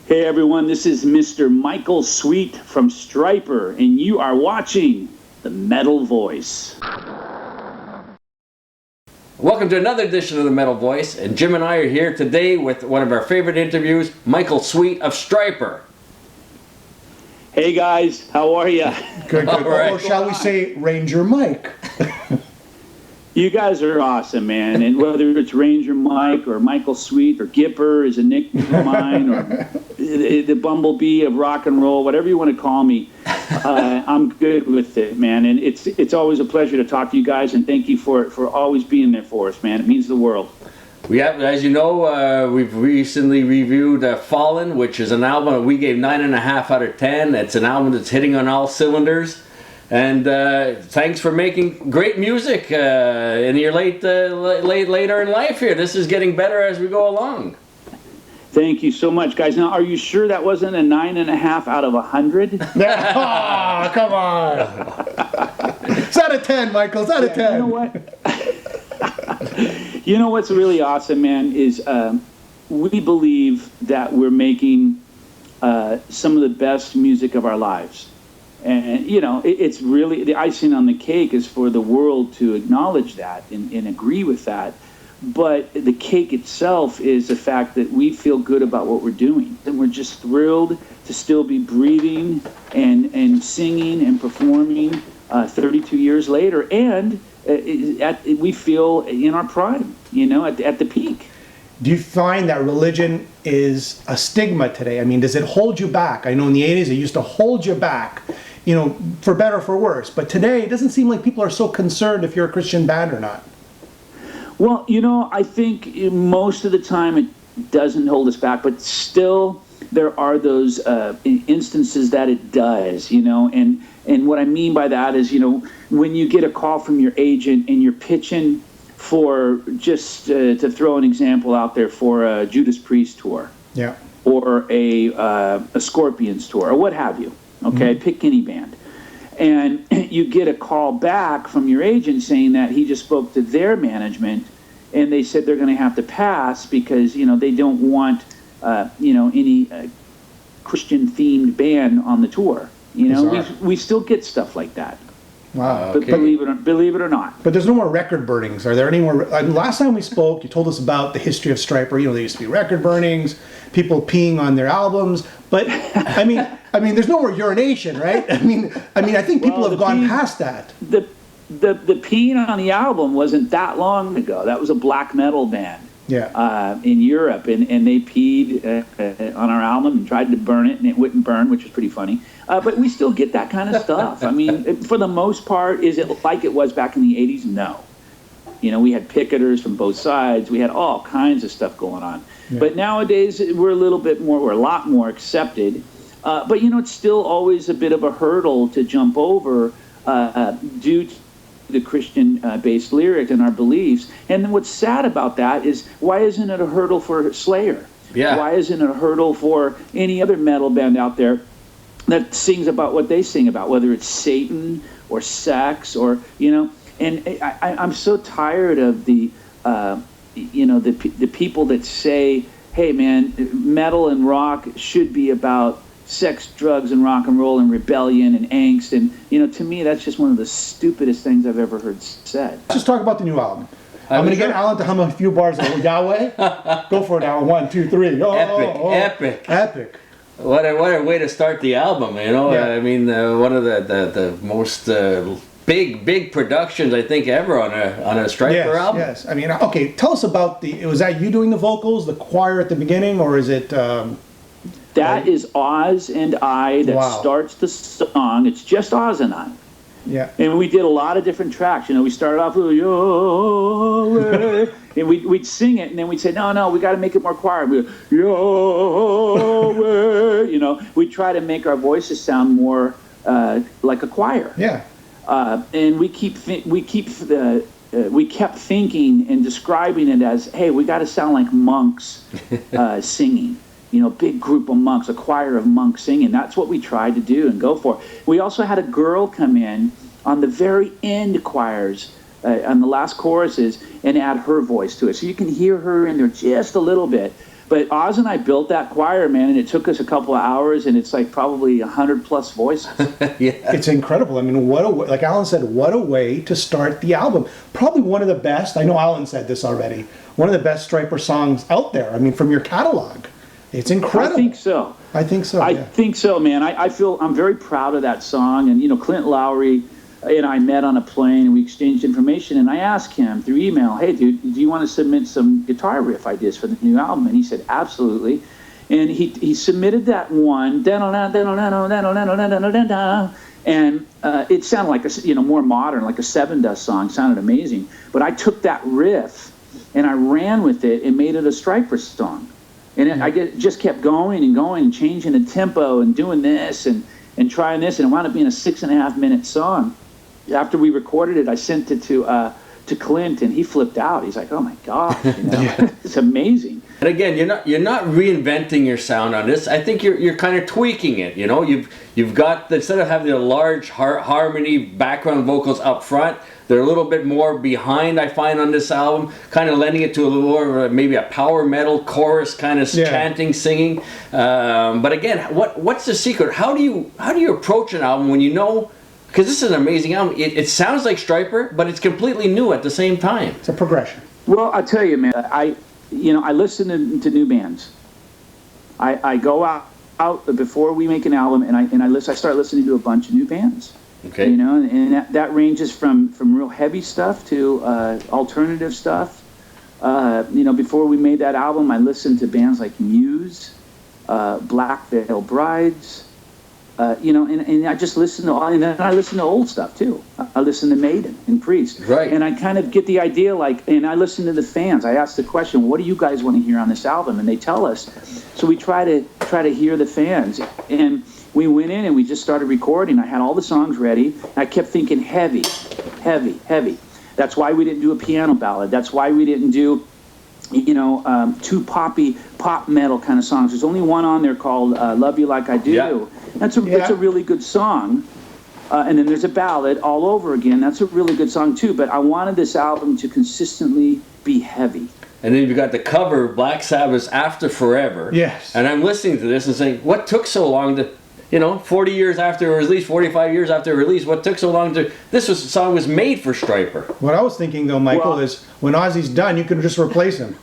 Hey everyone, this is Mr. Michael Sweet from Stryper, and you are watching The Metal Voice. Welcome to another edition of The Metal Voice, and Jim and I are here today with one of our favorite interviews, Michael Sweet of Stryper. Hey guys, how are you? Good. Right. Or shall we say Ranger Mike? You guys are awesome, man. And whether it's Ranger Mike or Michael Sweet or Gipper is a nickname of mine, or the Bumblebee of rock and roll, whatever you want to call me, I'm good with it, man. And it's always a pleasure to talk to you guys, and thank you for always being there for us, man. It means the world. We have, as you know, we've recently reviewed Fallen, which is an album that we gave 9.5 out of 10. It's an album that's hitting on all cylinders. And thanks for making great music in your later in life here. This is getting better as we go along. Thank you so much, guys. Now, are you sure that wasn't a 9.5 out of 100? Oh, come on. It's out of 10, Michael. It's out of 10. You know what? You know what's really awesome, man, is we believe that we're making some of the best music of our lives. And, you know, it's really, the icing on the cake is for the world to acknowledge that and agree with that. But the cake itself is the fact that we feel good about what we're doing. And we're just thrilled to still be breathing and singing and performing 32 years later. And we feel in our prime, you know, at the peak. Do you find that religion is a stigma today? I mean, does it hold you back? I know in the 80s it used to hold you back, you know, for better or for worse. But today it doesn't seem like people are so concerned if you're a Christian band or not. Well, you know, I think most of the time it doesn't hold us back, but still there are those instances that it does, you know. And what I mean by that is, you know, when you get a call from your agent and you're pitching for, just to throw an example out there, for a Judas Priest tour, Yeah. or a Scorpions tour, or what have you, okay? Pick any band. And you get a call back from your agent saying that he just spoke to their management, and they said they're going to have to pass because, you know, they don't want, you know, any Christian-themed band on the tour. You know, we still get stuff like that. Wow. But believe it or not. But there's no more record burnings. Are there any more? Last time we spoke, you told us about the history of Stryper. You know, there used to be record burnings, people peeing on their albums. But I mean, there's no more urination, right? I mean, I think people have gone past that. The peeing on the album wasn't that long ago. That was a black metal band. Yeah. In Europe, and they peed on our album and tried to burn it, and it wouldn't burn, which was pretty funny. But we still get that kind of stuff. I mean, for the most part, is it like it was back in the 80s? No. You know, we had picketers from both sides. We had all kinds of stuff going on. Yeah. But nowadays, we're a lot more accepted. But, you know, it's still always a bit of a hurdle to jump over due to the Christian-based lyrics and our beliefs. And what's sad about that is, why isn't it a hurdle for Slayer? Yeah. Why isn't it a hurdle for any other metal band out there that sings about what they sing about, whether it's Satan or sex or, you know? And I'm so tired of the, you know, the people that say, hey, man, metal and rock should be about sex, drugs, and rock and roll and rebellion and angst. And, you know, to me, that's just one of the stupidest things I've ever heard said. Let's just talk about the new album. I'm going to get Alan to hum a few bars of Yahweh. Go for it, Alan. 1, 2, 3. Epic. What a way to start the album, you know. Yeah. I mean, one of the most big productions I think ever on a Stryper album. Yes. I mean, okay. Tell us about was that you doing the vocals, the choir at the beginning, or is it? That is Oz and I that starts the song. It's just Oz and I. Yeah. And we did a lot of different tracks. You know, we started off with Yahweh, and we'd sing it, and then we'd say, no, we got to make it more choir. We'd go, Yahweh. You know, we'd try to make our voices sound more like a choir. Yeah. And we kept thinking and describing it as, hey, we got to sound like monks singing. You know, big group of monks, a choir of monks singing. That's what we tried to do and go for. We also had a girl come in on the very end choirs, on the last choruses, and add her voice to it. So you can hear her in there just a little bit. But Oz and I built that choir, man, and it took us a couple of hours, and it's like probably 100+ voices. Yeah. It's incredible. I mean, what a way, like Alan said, what a way to start the album. Probably one of the best, I know Alan said this already, one of the best Stryper songs out there. I mean, from your catalog. It's incredible. I think so. I think so, I think so, man. I feel I'm very proud of that song. And, you know, Clint Lowry and I met on a plane, and we exchanged information, and I asked him through email, hey, dude, do you want to submit some guitar riff ideas for the new album? And he said, absolutely. And he submitted that one, and it sounded like a, more modern, like a Seven Dust song. Sounded amazing. But I took that riff and I ran with it and made it a Stryper song. And I just kept going and changing the tempo and doing this and trying this, and it wound up being a 6.5-minute song. After we recorded it, I sent it to Clint, and he flipped out. He's like, "Oh my gosh, it's amazing." And again, you're not reinventing your sound on this. I think you're kind of tweaking it. You know, you've got, instead of having the large harmony background vocals up front, they're a little bit more behind, I find, on this album, kind of lending it to a little more maybe a power metal chorus kind of chanting, singing. But again, what's the secret? How do you approach an album when you know? Because this is an amazing album. It sounds like Stryper, but it's completely new at the same time. It's a progression. Well, I'll tell you, man. I listen to new bands. I go out before we make an album, and I start listening to a bunch of new bands. Okay. And that ranges from real heavy stuff to alternative stuff. Before we made that album, I listened to bands like Muse, Black Veil Brides. And I just listen to all, and then I listen to old stuff too. I listen to Maiden and Priest, right? And I kind of get the idea, and I listen to the fans. I ask the question, "What do you guys want to hear on this album?" And they tell us. So we try to hear the fans, and we went in and we just started recording. I had all the songs ready. And I kept thinking heavy, heavy, heavy. That's why we didn't do a piano ballad. That's why we didn't do, too poppy, pop metal kind of songs. There's only one on there called "Love You Like I Do." Yeah. It's a really good song. And then there's a ballad, All Over Again. That's a really good song too. But I wanted this album to consistently be heavy. And then you've got the cover, Black Sabbath's After Forever. Yes. And I'm listening to this and saying, what took so long to, 40 years after it was released, 45 years after it released, what took so long to, song was made for Stryper. What I was thinking though, Michael, is when Ozzy's done, you can just replace him.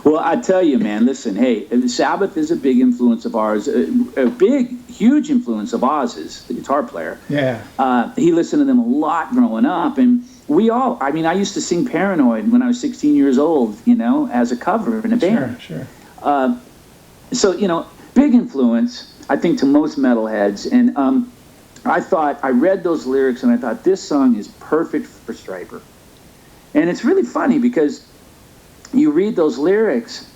Well, I tell you, man, listen, hey, Sabbath is a big influence of ours, a big, huge influence of Oz's, the guitar player. Yeah. He listened to them a lot growing up, and I used to sing Paranoid when I was 16 years old, as a cover in a band. Sure. So, big influence, I think, to most metalheads, and I read those lyrics, and I thought, this song is perfect for Stryper. And it's really funny because you read those lyrics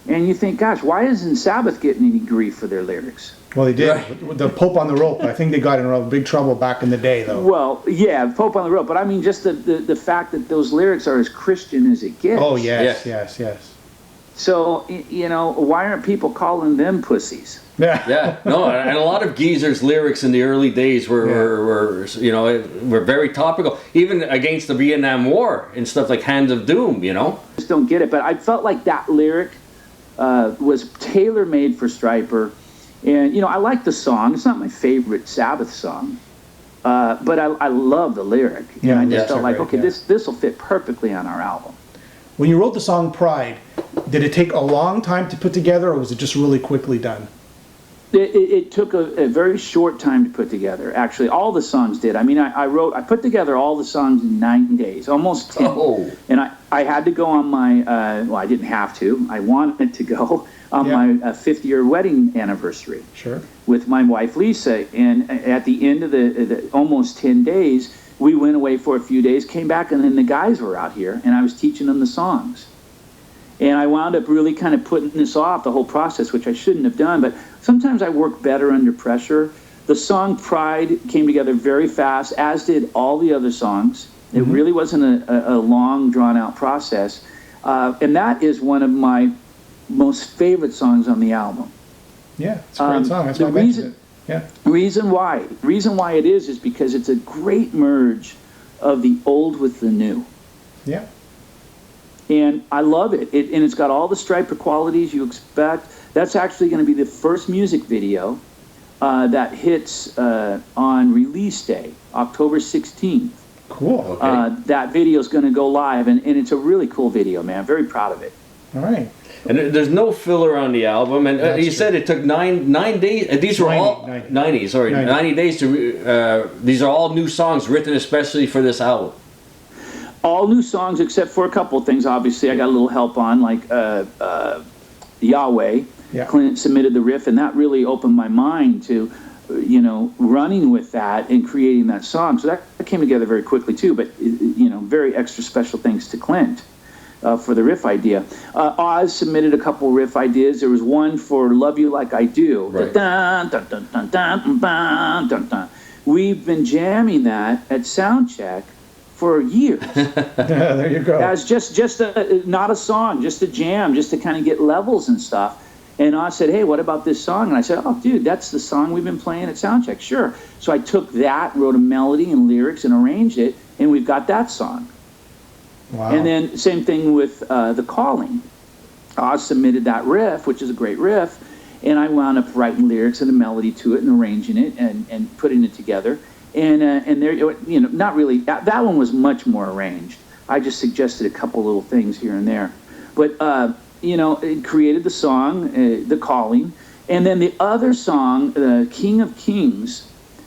and you think, gosh, why isn't Sabbath getting any grief for their lyrics? Well, they did. Right. With the Pope on the Rope, I think they got in big trouble back in the day, though. Well, yeah, Pope on the Rope, but I mean just the fact that those lyrics are as Christian as it gets. Oh, yes. So, why aren't people calling them pussies? Yeah, no, and a lot of Geezer's lyrics in the early days were very topical, even against the Vietnam War and stuff like Hands of Doom, Just don't get it, but I felt like that lyric was tailor-made for Stryper, and I like the song. It's not my favorite Sabbath song, but I love the lyric, and I just felt like, okay, this will fit perfectly on our album. When you wrote the song Pride, did it take a long time to put together, or was it just really quickly done? It took a very short time to put together. Actually, all the songs did. I mean, I put together all the songs in 9 days, almost 10. Oh. And I had to go on my, I didn't have to. I wanted to go on my 5th-year wedding anniversary. Sure. With my wife, Lisa. And at the end of the almost 10 days, we went away for a few days, came back, and then the guys were out here, and I was teaching them the songs. And I wound up really kind of putting this off, the whole process, which I shouldn't have done. But sometimes I work better under pressure. The song Pride came together very fast, as did all the other songs. It really wasn't a long, drawn-out process. And that is one of my most favorite songs on the album. Yeah, it's a great song. That's why I mentioned it. Yeah. Reason why it is because it's a great merge of the old with the new. Yeah. And I love it. And it's got all the Stryper qualities you expect. That's actually going to be the first music video that hits on release day, October 16th. Cool. Okay. That video is going to go live, and it's a really cool video, man. Very proud of it. All right. And there's no filler on the album, and you said it took nine days. These were 90, all 90. 90. Sorry, 90. 90 days to. These are all new songs written especially for this album. All new songs except for a couple of things. Obviously, I got a little help on, like Yahweh. Yeah. Clint submitted the riff, and that really opened my mind to, running with that and creating that song. So that came together very quickly too. But very extra special thanks to Clint for the riff idea. Oz submitted a couple riff ideas. There was one for "Love You Like I Do." Right. Dun, dun, dun, dun, dun, dun, dun, dun. We've been jamming that at soundcheck for years. There you go. As just not a song, just a jam, just to kind of get levels and stuff. And I said, hey, what about this song? And I said, oh, dude, that's the song we've been playing at soundcheck. Sure. So I took that, wrote a melody and lyrics, and arranged it, and we've got that song. Wow. And then same thing with The Calling. I submitted that riff, which is a great riff, and I wound up writing lyrics and a melody to it and arranging it and putting it together. And there, not really. That one was much more arranged. I just suggested a couple little things here and there, but it created the song, "The Calling," and then the other song, "The King of Kings."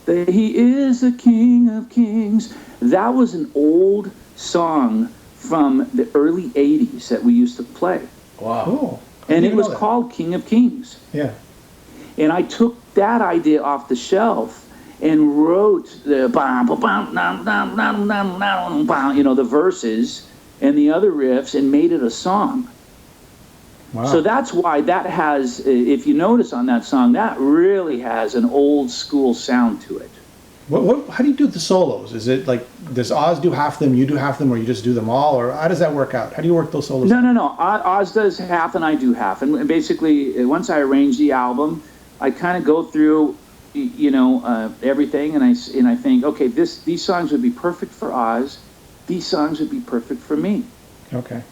He is the King of Kings. That was an old song from the early '80s that we used to play, Wow. Cool. and it was called "King of Kings." Yeah. And I took that idea off the shelf and wrote the the verses and the other riffs and made it a song. Wow. So that's why that has, if you notice on that song, that really has an old school sound to it. How do you do the solos? Is it like, does Oz do half of them, you do half of them, or you just do them all? Or how does that work out? How do you work those solos? No. Oz does half and I do half. And basically, once I arrange the album, I kind of go through everything, and I think, okay, these songs would be perfect for Oz. These songs would be perfect for me. Okay.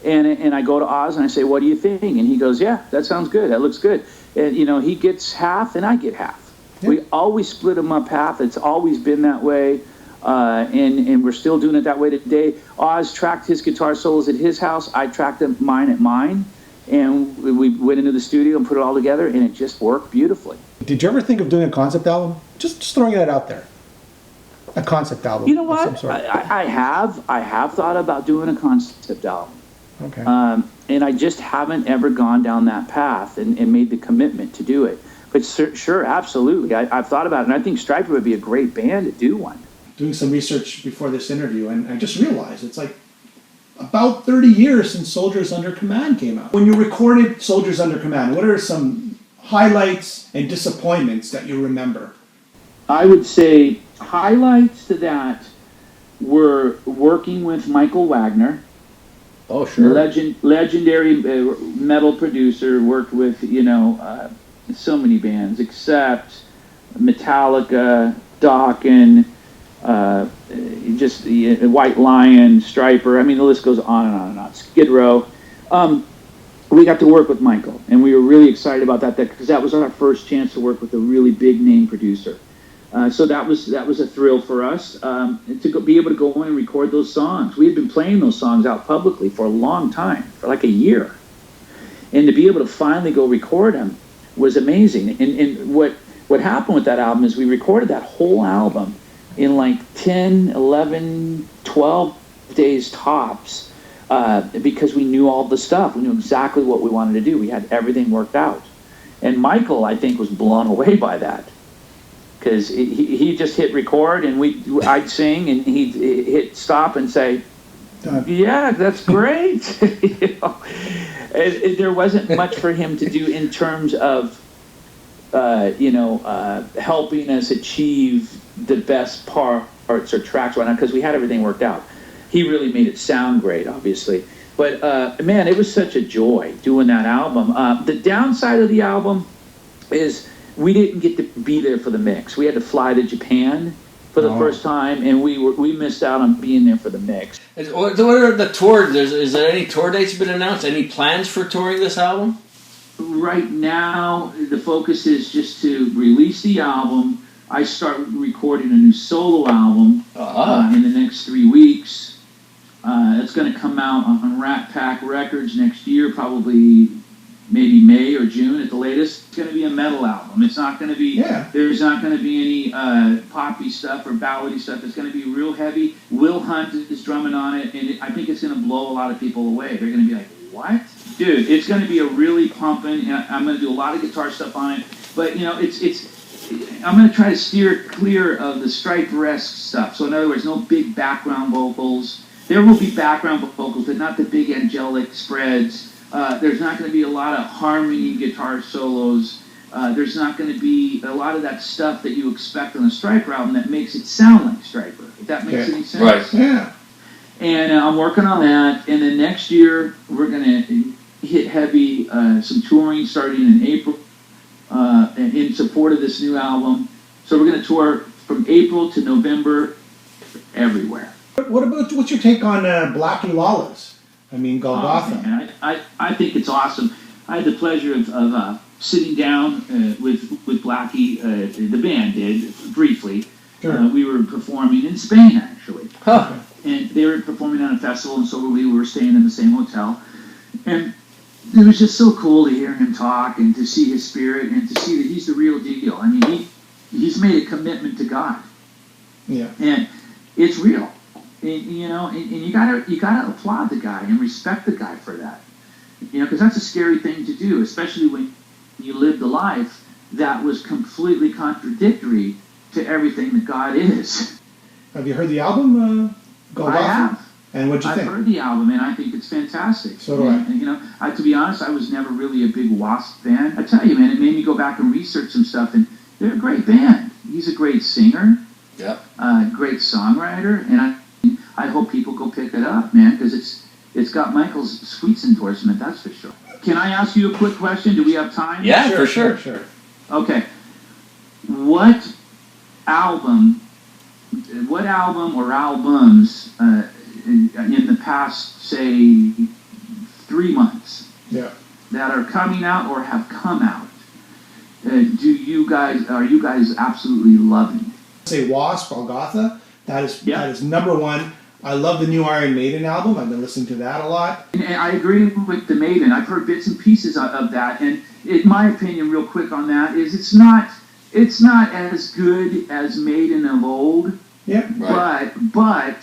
And I go to Oz and I say, what do you think? And he goes, yeah, that sounds good. That looks good. And he gets half and I get half. Yeah. We always split them up half. It's always been that way. And we're still doing it that way today. Oz tracked his guitar solos at his house. I tracked mine at mine. And we went into the studio and put it all together, and it just worked beautifully. Did you ever think of doing a concept album? Just throwing that out there. A concept album. You know of some what? sort. I have thought about doing a concept album. Okay. And I just haven't ever gone down that path and made the commitment to do it. But sure, absolutely. I've thought about it, and I think Stryper would be a great band to do one. Doing some research before this interview, and I just realized it's like about 30 years since Soldiers Under Command came out. When you recorded Soldiers Under Command, what are some highlights and disappointments that you remember? I would say highlights to that were working with Michael Wagner. Oh, sure. Legendary metal producer, worked with, so many bands, except Metallica, Dokken, White Lion, Stryper. I mean, the list goes on and on and on. Skid Row. We got to work with Michael, and we were really excited about that because that was our first chance to work with a really big name producer. So that was a thrill for us to be able to go in and record those songs. We had been playing those songs out publicly for a long time, for like a year, and to be able to finally go record them was amazing. And what happened with that album is we recorded that whole album in like 10, 11, 12 days tops because we knew all the stuff. We knew exactly what we wanted to do. We had everything worked out. And Michael, I think, was blown away by that because he just hit record and I'd sing and he'd hit stop and say, yeah, that's great. There wasn't much for him to do in terms of helping us achieve the best parts or tracks, whatnot, because we had everything worked out. He really made it sound great, obviously. But man, it was such a joy doing that album. The downside of the album is we didn't get to be there for the mix. We had to fly to Japan for the first time, and we missed out on being there for the mix. What are the tours? Is there any tour dates been announced? Any plans for touring this album? Right now, the focus is just to release the album. I start recording a new solo album in the next 3 weeks. It's going to come out on Rat Pack Records next year, probably maybe May or June at the latest. It's going to be a metal album. It's not going to be, there's not going to be any poppy stuff or ballady stuff. It's going to be real heavy. Will Hunt is drumming on it, and I think it's going to blow a lot of people away. They're going to be like, what? Dude, it's going to be a really pumping, and I'm going to do a lot of guitar stuff on it, but, you know, I'm going to try to steer clear of the Stryper-esque stuff. So in other words, no big background vocals. There will be background vocals, but not the big angelic spreads. There's not going to be a lot of harmony guitar solos. There's not going to be a lot of that stuff that you expect on a Stryper album that makes it sound like Stryper, if that makes any sense. Right. Yeah. And I'm working on that. And then next year, we're going to hit heavy, some touring starting in April in support of this new album. So we're going to tour from April to November everywhere. What's your take on Blackie Lawless? I mean, Golgotha. Oh, man, I think it's awesome. I had the pleasure of sitting down with Blackie, the band did, briefly. Sure. We were performing in Spain, actually. Huh. And they were performing on a festival, and so were we. We were staying in the same hotel. And it was just so cool to hear him talk and to see his spirit and to see that he's the real deal. I mean, he's made a commitment to God. Yeah. And it's real. And, you know, and you gotta applaud the guy and respect the guy for that. You know, because that's a scary thing to do, especially when you lived a life that was completely contradictory to everything that God is. Have you heard the album, Golgotha? I have. And what'd you think? I've heard the album, and I think it's fantastic. So do I. And, you know, to be honest, I was never really a big WASP fan. I tell you, man, it made me go back and research some stuff, and they're a great band. He's a great singer. Yep. Great songwriter, and I hope people go pick it up, man, because it's got Michael Sweet's endorsement, that's for sure. Can I ask you a quick question? Do we have time? Yeah, for sure. Okay. What album or albums in the past, say, 3 months that are coming out or have come out, are you guys absolutely loving? Say WASP, Golgotha. That is number one. I love the new Iron Maiden album. I've been listening to that a lot. And I agree with the Maiden. I've heard bits and pieces of that, and in my opinion, real quick on that, is it's not as good as Maiden of old. Yeah. Right. But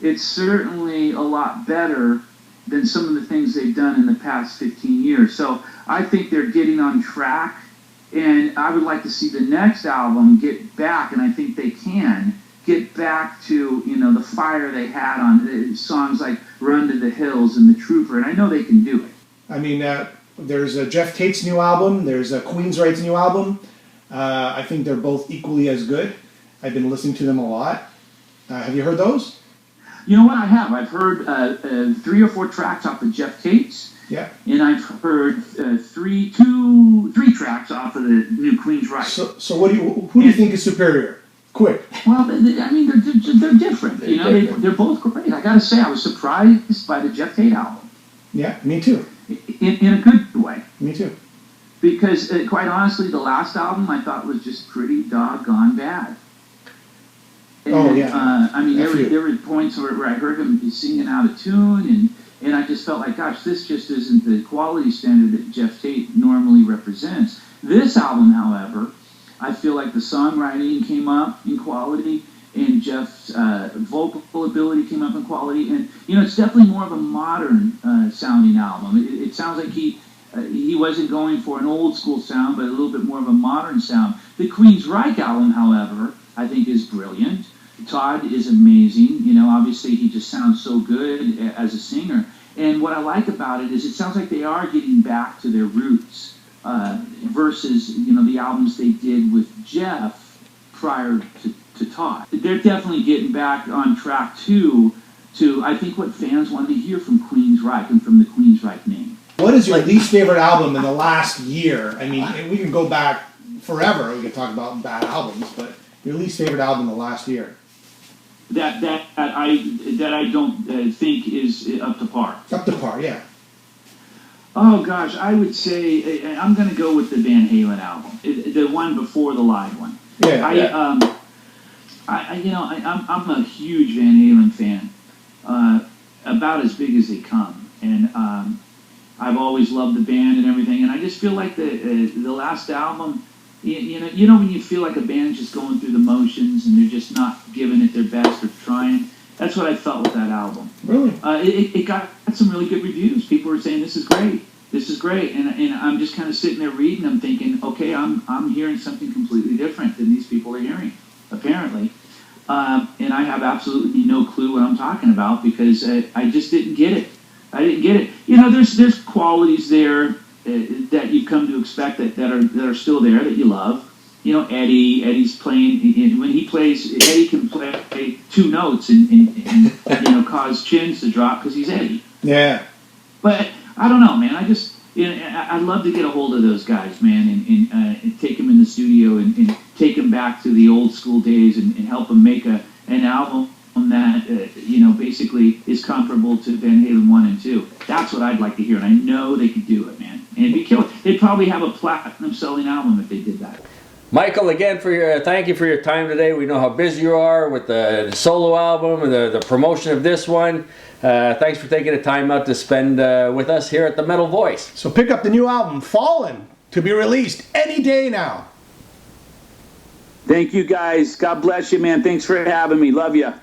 it's certainly a lot better than some of the things they've done in the past 15 years. So I think they're getting on track, and I would like to see the next album get back, and I think they can get back to, you know, the fire they had on songs like Run to the Hills and The Trooper, and I know they can do it. I mean, there's Geoff Tate's new album. There's Queensryche's new album. I think they're both equally as good. I've been listening to them a lot. Have you heard those? You know what? I have. I've heard 3 or 4 tracks off of Geoff Tate's. Yeah. And I've heard 3 tracks off of the new Queensryche. So who do you think is superior? Quick. Well, I mean, they're different. You know, they're both great. I gotta say, I was surprised by the Geoff Tate album. Yeah, me too. In a good way. Me too. Because, quite honestly, the last album I thought was just pretty doggone bad. And, I mean, there were points where I heard him singing out of tune, and I just felt like, gosh, this just isn't the quality standard that Geoff Tate normally represents. This album, however, I feel like the songwriting came up in quality, and Geoff's vocal ability came up in quality, and you know, it's definitely more of a modern sounding album. It sounds like he wasn't going for an old school sound, but a little bit more of a modern sound. The Queensryche album, however, I think is brilliant. Todd is amazing. You know, obviously he just sounds so good as a singer. And what I like about it is it sounds like they are getting back to their roots. Versus, you know, the albums they did with Geoff prior to Todd. They're definitely getting back on track to I think what fans want to hear from Queensryche and from the Queensryche name. What is your least favorite album in the last year? I mean, we can go back forever. We can talk about bad albums, but Your least favorite album of the last year? That I don't think is up to par. Up to par, yeah. Oh gosh, I would say I'm going to go with the Van Halen album, the one before the live one. Yeah. I'm a huge Van Halen fan, about as big as they come, and I've always loved the band and everything. And I just feel like the last album, you know when you feel like a band's just going through the motions and they're just not giving it their best or trying. That's what I felt with that album. Really? It got some really good reviews. People were saying this is great, and I'm just kind of sitting there reading them, thinking, okay, I'm hearing something completely different than these people are hearing, apparently, and I have absolutely no clue what I'm talking about because I just didn't get it. I didn't get it. You know, there's qualities there that you've come to expect that are still there that you love. You know, Eddie's playing, when he plays, Eddie can play two notes and you know, cause chins to drop because he's Eddie. Yeah. But I don't know, man. I'd love to get a hold of those guys, man, and take them in the studio and take them back to the old school days and help them make an album that, you know, basically is comparable to Van Halen 1 and 2. That's what I'd like to hear, and I know they could do it, man. And it'd be killer. They'd probably have a platinum selling album if they did that. Michael, again, thank you for your time today. We know how busy you are with the solo album and the promotion of this one. Thanks for taking the time out to spend with us here at the Metal Voice. So pick up the new album, Fallen, to be released any day now. Thank you, guys. God bless you, man. Thanks for having me. Love you.